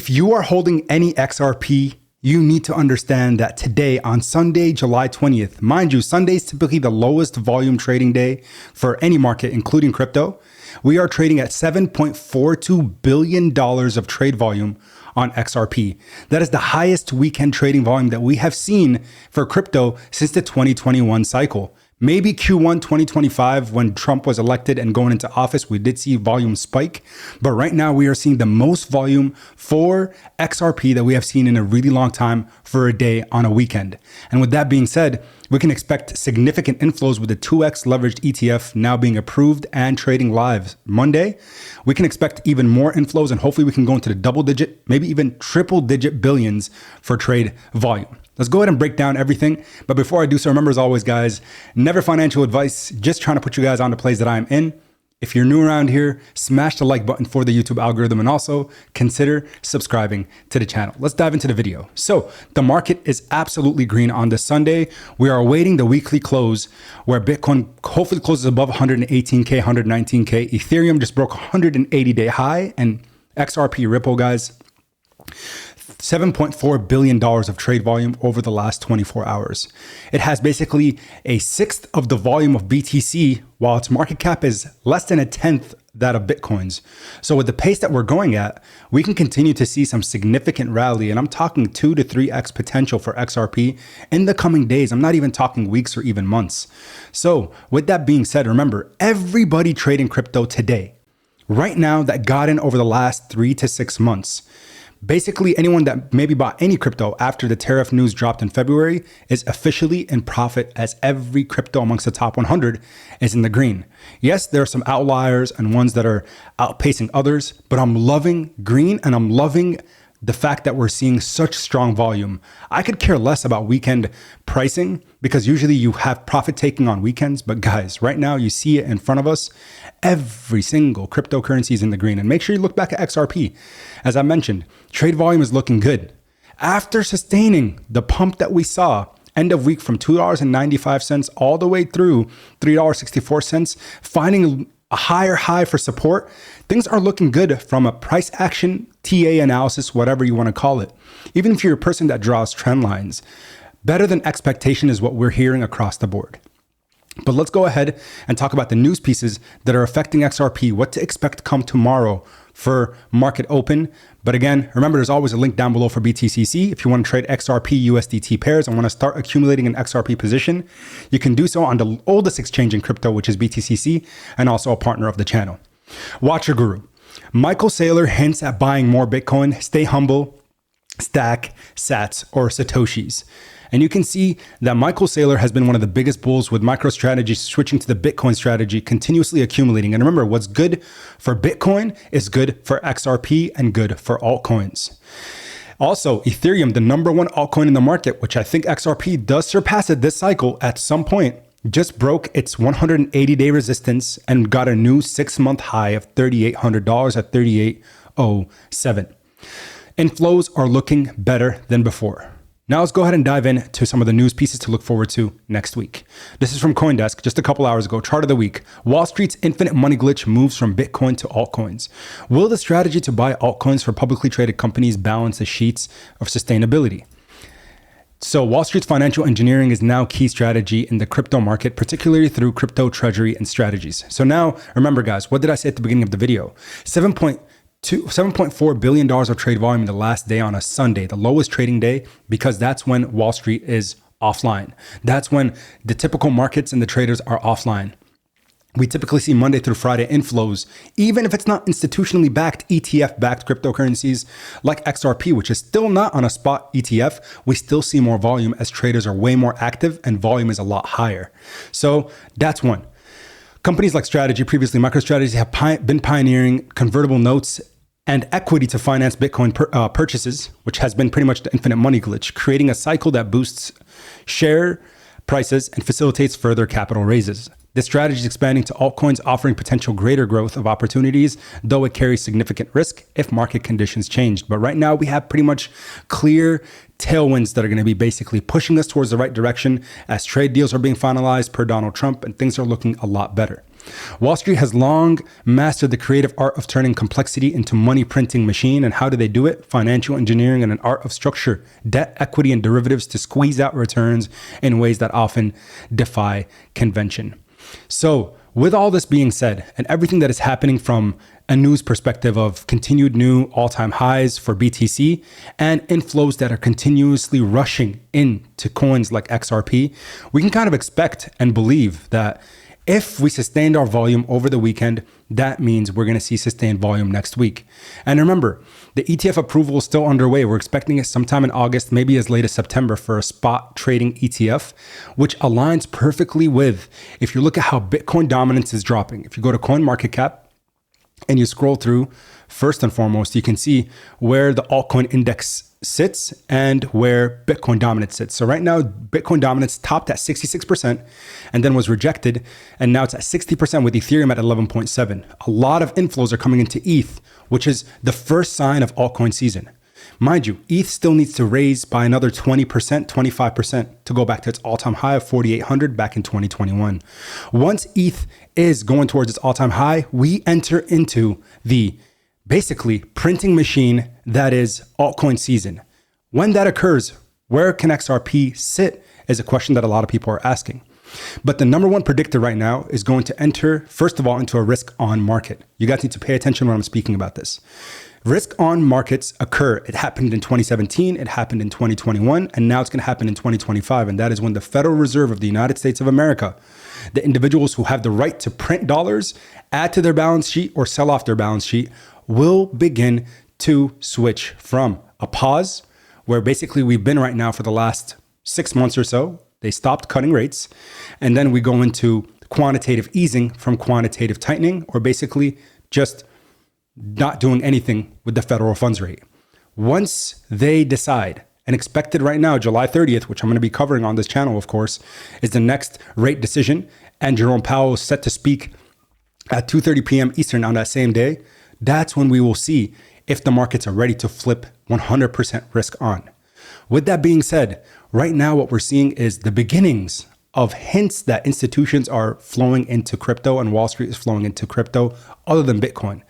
If you are holding any XRP, you need to understand that today on Sunday, July 20th, mind you, Sunday is typically the lowest volume trading day for any market, including crypto. We are trading at $7.42 billion of trade volume on XRP. That is the highest weekend trading volume that we have seen for crypto since the 2021 cycle. Maybe Q1 2025, when Trump was elected and going into office, we did see volume spike. But right now we are seeing the most volume for XRP that we have seen in a really long time for a day on a weekend. And with that being said, we can expect significant inflows with the 2x leveraged ETF now being approved and trading live Monday. We can expect even more inflows, and hopefully we can go into the double digit, maybe even triple digit billions for trade volume. Let's go ahead and break down everything. But before I do so, remember as always, guys, never financial advice, just trying to put you guys on the plays that I'm in. If you're new around here, smash the like button for the YouTube algorithm and also consider subscribing to the channel. Let's dive into the video. So the market is absolutely green on this Sunday. We are awaiting the weekly close where Bitcoin hopefully closes above 118K, 119K. Ethereum just broke 180-day high, and XRP Ripple, guys, $7.4 billion of trade volume over the last 24 hours. It has basically a sixth of the volume of BTC, while its market cap is less than a tenth that of Bitcoin's. So with the pace that we're going at, we can continue to see some significant rally, and I'm talking 2 to 3x potential for XRP in the coming days. I'm not even talking weeks or even months. So with that being said, remember, everybody trading crypto today, right now, that got in over the last 3 to 6 months, basically, anyone that maybe bought any crypto after the tariff news dropped in February is officially in profit, as every crypto amongst the top 100 is in the green. Yes, there are some outliers and ones that are outpacing others, but I'm loving green, and I'm loving the fact that we're seeing such strong volume. I could care less about weekend pricing because usually you have profit taking on weekends. But guys, right now you see it in front of us. Every single cryptocurrency is in the green. And make sure you look back at XRP. As I mentioned, trade volume is looking good. After sustaining the pump that we saw end of week from $2.95 all the way through $3.64, finding a higher high for support, things are looking good from a price action, TA analysis, whatever you want to call it. Even if you're a person that draws trend lines, better than expectation is what we're hearing across the board. But let's go ahead and talk about the news pieces that are affecting XRP, what to expect come tomorrow for market open. But again, remember, there's always a link down below for BTCC. If you want to trade XRP USDT pairs and want to start accumulating an XRP position, you can do so on the oldest exchange in crypto, which is BTCC, and also a partner of the channel. Watcher Guru. Michael Saylor hints at buying more Bitcoin. Stay humble, stack, sats, or Satoshis. And you can see that Michael Saylor has been one of the biggest bulls with MicroStrategy switching to the Bitcoin strategy, continuously accumulating. And remember, what's good for Bitcoin is good for XRP and good for altcoins. Also, Ethereum, the #1 altcoin in the market, which I think XRP does surpass it this cycle at some point, just broke its 180-day resistance and got a new 6-month high of $3,800 at 38.07. Inflows are looking better than before. Now let's go ahead and dive into some of the news pieces to look forward to next week. This is from CoinDesk just a couple hours ago. Chart of the week. Wall Street's infinite money glitch moves from Bitcoin to altcoins. Will the strategy to buy altcoins for publicly traded companies balance the sheets of sustainability? So Wall Street's financial engineering is now key strategy in the crypto market, particularly through crypto treasury and strategies. So now remember, guys, what did I say at the beginning of the video? $7.4 billion of trade volume in the last day on a Sunday, the lowest trading day, because that's when Wall Street is offline. That's when the typical markets and the traders are offline. We typically see Monday through Friday inflows, even if it's not institutionally backed, ETF-backed cryptocurrencies like XRP, which is still not on a spot ETF. We still see more volume as traders are way more active and volume is a lot higher. So that's one. Companies like Strategy, previously MicroStrategy, have been pioneering convertible notes and equity to finance Bitcoin purchases, which has been pretty much the infinite money glitch, creating a cycle that boosts share prices and facilitates further capital raises. This strategy is expanding to altcoins, offering potential greater growth of opportunities, though it carries significant risk if market conditions change. But right now we have pretty much clear tailwinds that are going to be basically pushing us towards the right direction as trade deals are being finalized per Donald Trump, and things are looking a lot better. Wall Street has long mastered the creative art of turning complexity into money printing machine. And how do they do it? Financial engineering and an art of structure, debt, equity, and derivatives to squeeze out returns in ways that often defy convention. So with all this being said, and everything that is happening from a news perspective of continued new all-time highs for BTC and inflows that are continuously rushing into coins like XRP, we can kind of expect and believe that if we sustained our volume over the weekend, that means we're going to see sustained volume next week. And remember, the ETF approval is still underway. We're expecting it sometime in August, maybe as late as September, for a spot trading ETF, which aligns perfectly with, if you look at how Bitcoin dominance is dropping. If you go to CoinMarketCap and you scroll through, first and foremost, you can see where the altcoin index sits and where Bitcoin dominance sits. So right now, Bitcoin dominance topped at 66% and then was rejected. And now it's at 60% with Ethereum at 11.7. A lot of inflows are coming into ETH, which is the first sign of altcoin season. Mind you, ETH still needs to raise by another 20%, 25% to go back to its all-time high of 4,800 back in 2021. Once ETH is going towards its all-time high, we enter into the basically printing machine that is altcoin season. When that occurs, where can XRP sit is a question that a lot of people are asking. But the number one predictor right now is going to enter, first of all, into a risk on market. You guys need to pay attention when I'm speaking about this. Risk on markets occur. It happened in 2017, it happened in 2021, and now it's going to happen in 2025. And that is when the Federal Reserve of the United States of America, the individuals who have the right to print dollars, add to their balance sheet, or sell off their balance sheet, will begin to switch from a pause, where basically we've been right now for the last 6 months or so. They stopped cutting rates. And then we go into quantitative easing from quantitative tightening, or basically just not doing anything with the federal funds rate. Once they decide, and expected right now, July 30th, which I'm going to be covering on this channel, of course, is the next rate decision. And Jerome Powell is set to speak at 2:30 p.m. Eastern on that same day. That's when we will see if the markets are ready to flip 100% risk on. With that being said, right now what we're seeing is the beginnings of hints that institutions are flowing into crypto and Wall Street is flowing into crypto other than Bitcoin.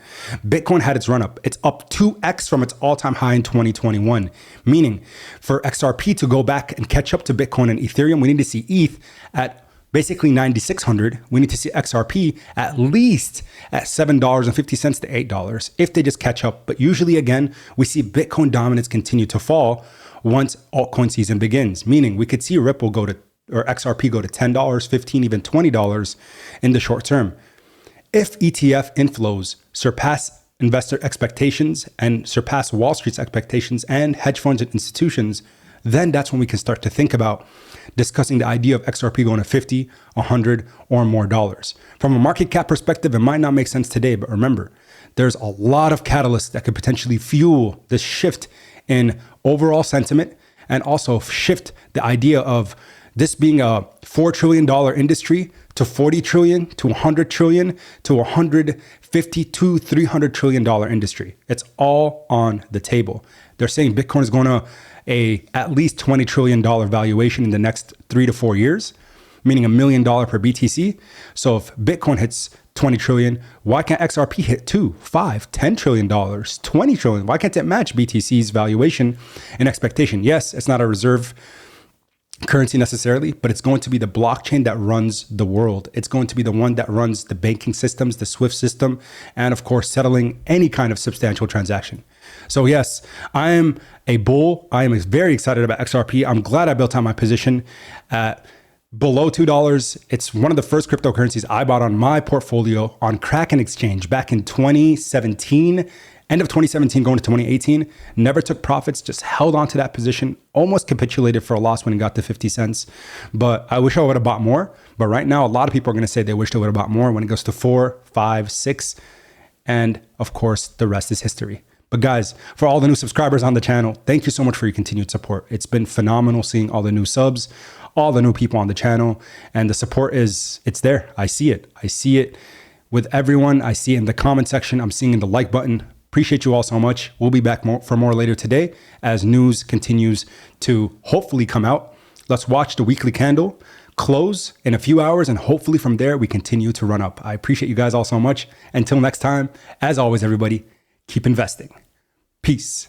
Bitcoin had its run up. It's up 2x from its all-time high in 2021, meaning for XRP to go back and catch up to Bitcoin and Ethereum, we need to see ETH at basically 9,600. We need to see XRP at least at $7.50 to $8 if they just catch up. But usually, again, we see Bitcoin dominance continue to fall once altcoin season begins, meaning we could see Ripple go to, or XRP go to $10, $15, even $20 in the short term. If ETF inflows surpass investor expectations and surpass Wall Street's expectations and hedge funds and institutions, then that's when we can start to think about discussing the idea of XRP going to 50, 100 or more dollars. From a market cap perspective, it might not make sense today, but remember, there's a lot of catalysts that could potentially fuel this shift in overall sentiment and also shift the idea of this being a $4 trillion industry to 40 trillion to 100 trillion to 150 to $300 trillion industry. It's all on the table. They're saying Bitcoin is going to at least $20 trillion valuation in the next 3 to 4 years, meaning $1 million per BTC. So if Bitcoin hits 20 trillion, why can't XRP hit 2, 5, $10 trillion, 20 trillion? Why can't it match BTC's valuation and expectation? Yes, it's not a reserve currency necessarily, but it's going to be the blockchain that runs the world. It's going to be the one that runs the banking systems, the SWIFT system, and of course, settling any kind of substantial transaction. So yes, I am a bull. I am very excited about XRP. I'm glad I built out my position at below $2. It's one of the first cryptocurrencies I bought on my portfolio on Kraken Exchange back in 2017. End of 2017 going to 2018, never took profits, just held on to that position, almost capitulated for a loss when it got to 50 cents. But I wish I would have bought more. But right now, a lot of people are going to say they wish they would have bought more when it goes to 4, 5, 6. And of course, the rest is history. But guys, for all the new subscribers on the channel, thank you so much for your continued support. It's been phenomenal seeing all the new subs, all the new people on the channel, and the support it's there. I see it. I see it with everyone. I see it in the comment section. I'm seeing in the like button. Appreciate you all so much. We'll be back for more later today as news continues to hopefully come out. Let's watch the weekly candle close in a few hours, and hopefully from there we continue to run up. I appreciate you guys all so much. Until next time, as always, everybody, keep investing. Peace.